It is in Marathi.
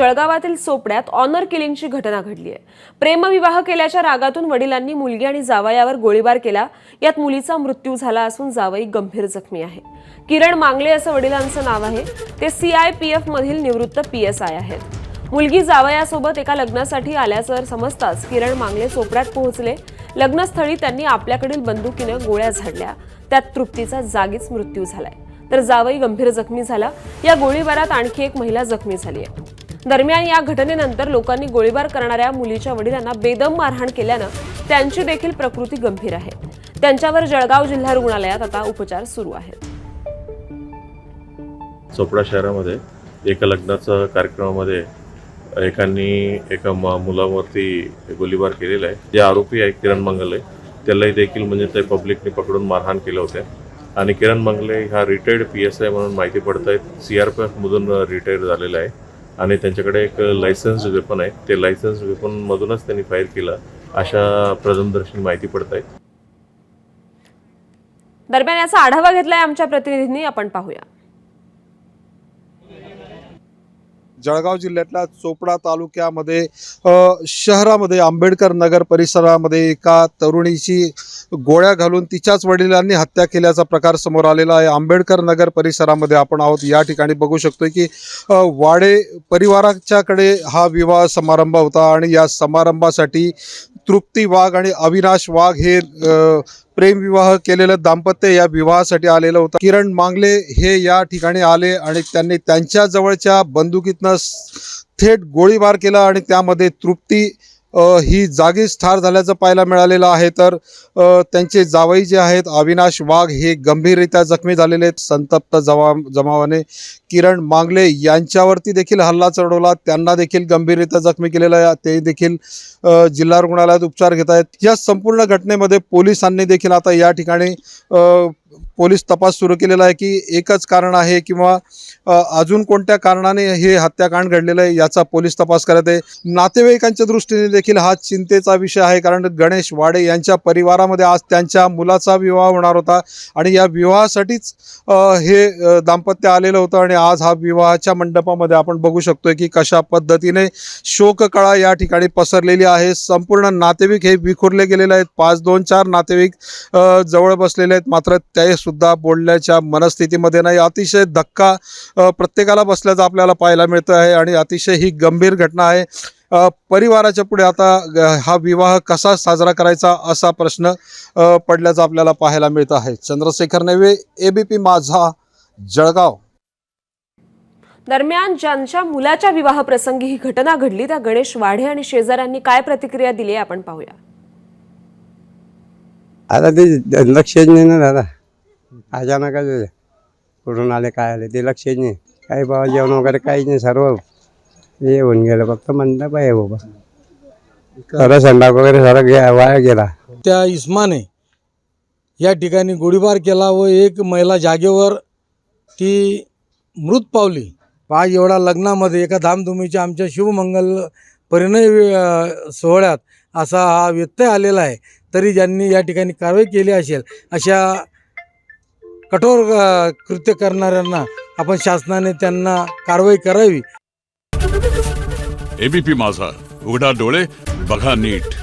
जळगावातील चोपड्यात ऑनर किलिंगची घटना घडली आहे। प्रेमविवाह केल्याच्या रागातून वडिलांनी मुलगी आणि जावयावर गोळीबार केला। यात मुलीचा मृत्यू झाला असून जावई गंभीर जखमी आहे। किरण मांगले असं वडिलांचं नाव आहे। ते CIPF मधील निवृत्त PSI आहेत। मुलगी जावयासोबत एका लग्नासाठी आल्याचं समजताच किरण मांगले चोपड्यात पोहोचले। लग्नस्थळी त्यांनी आपल्याकडील बंदुकीने गोळ्या झाडल्या। त्यात तृप्तीचा जागीच मृत्यू झालाय, तर जावई गंभीर जखमी झाला। या गोळीबारात आणखी एक महिला जखमी झाली आहे। दरम्यान या घटनेनंतर लोकांनी गोळीबार करणाऱ्या मुलीच्या वडिलांना बेदम मारहाण केल्यानं त्यांची देखील प्रकृती गंभीर आहे। त्यांच्यावर जळगाव जिल्हा रुग्णालयात आता उपचार सुरू आहेत। चोपडा शहरामध्ये एका लग्नाच्या कार्यक्रमामध्ये एका मुलावरती गोळीबार केलेला आहे। जे आरोपी आहे किरण मंगले, त्यालाही देखील म्हणजे ते पब्लिकने पकडून मारहाण केलं होतं। आणि किरण मंगले हा रिटायर्ड PSI म्हणून माहिती पडत आहेत। CRPF मधून रिटायर झालेला आहे आणि त्यांच्याकडे एक लायसन्स वेपन आहे। ते लायसन्स वेपन मधूनच त्यांनी फायर केलं अशा प्रथमदर्शनी माहिती पडत आहे। दरम्यान याचा आढावा घेतलाय आमच्या प्रतिनिधींनी, आपण पाहूया। जळगाव जिल्ह्यातल्या चोपडा तालुक्यामध्ये शहरामध्ये आंबेडकर नगर परिसरामध्ये एका तरुणीची गोळ्या घालून तिच्याच वडिलांनी हत्या केल्याचा प्रकार समोर आलेला आहे। आंबेडकर नगर परिसरामध्ये आपण आहोत। या ठिकाणी बघू शकतोय की वाडे परिवाराच्याकडे हा विवाह समारंभ होता आणि या समारंभासाठी तृप्ती वाघ आणि अविनाश वाघ हे प्रेमविवाह केलेलं दाम्पत्य या विवाहासाठी आलेलं होतं। किरण मांगले हे या ठिकाणी आले आणि त्यांनी त्यांच्या जवळच्या बंदुकीतनं थेट गोळीबार केला आणि त्यामध्ये तृप्ती ही जागीच ठार झाल्याचं पाहायला मिळालेलं आहे। तर त्यांचे जावई जे आहेत अविनाश वाघ हे गंभीररित्या जखमी झालेले आहेत। संतप्त जमावाने किरण मांगले यांच्यावरती देखील हल्ला चढवला, त्यांना देखील गंभीररित्या जखमी केलेलं आहे। ते देखील जिल्हा रुग्णालयात उपचार घेत आहेत। या संपूर्ण घटनेमध्ये पोलिसांनी देखील आता या ठिकाणी पोलीस तपास सुरू केलेला आहे की एकच कारण आहे किंवा अजून कोणत्या कारणाने हे हत्याकांड घडलेलं आहे याचा पोलीस तपास करत आहे। नातेवाईकांच्या दृष्टीने देखील हा चिंतेचा विषय आहे, कारण गणेश वाडे यांच्या परिवारामध्ये आज त्यांच्या मुलाचा विवाह होणार होता आणि या विवाहासाठीच हे दाम्पत्य आलेलं होतं आणि आज हा विवाहाच्या मंडपामध्ये आपण बघू शकतोय की कशा पद्धतीने शोककळा या ठिकाणी पसरलेली आहे। संपूर्ण नातेवाईक हे विखुरले गेलेले आहेत। 5-2-4 नातेवाईक जवळ बसलेले आहेत, मात्र ते सुद्धा बोलण्याच्या मनस्थितीमध्ये नाही। अतिशय धक्का प्रत्येकाला बसल्याचं आपल्याला पाहायला मिळतं आहे आणि अतिशय ही गंभीर घटना आहे। परिवाराच्या पुढे आता हा विवाह कसा साजरा करायचा असा प्रश्न पडल्याचं आपल्याला पाहायला मिळतं आहे। चंद्रशेखर नेवे, ABP माझा, जळगाव। दरम्यान ज्यांच्या मुलाच्या विवाह प्रसंगी ही घटना घडली त्या गणेश वाढे आणि शेजाऱ्यांनी काय प्रतिक्रिया दिली आपण पाहूया। आता ते लक्षच नाही ना दादा, अचानकच कुठून आले काय आले ते लक्षच नाही। काही बाबा जेवण वगैरे काहीच नाही, सर्व हे होऊन गेलं। फक्त मंडप आहे बाबा, खरं संडास वगैरे सारा वाया गेला। त्या इस्माने या ठिकाणी गोळीबार केला व एक महिला जागेवर ती मृत पावली। आज एवढा लग्नामध्ये एका धामधुमीच्या आमच्या शुभमंगल परिणय सोहळ्यात असा हा व्यत्यय आलेला आहे, तरी ज्यांनी या ठिकाणी कारवाई केली असेल अशा कठोर कृत्य करणाऱ्यांना आपण शासनाने त्यांना कारवाई करावी। ABP माझा, उघडा डोळे बघा नीट।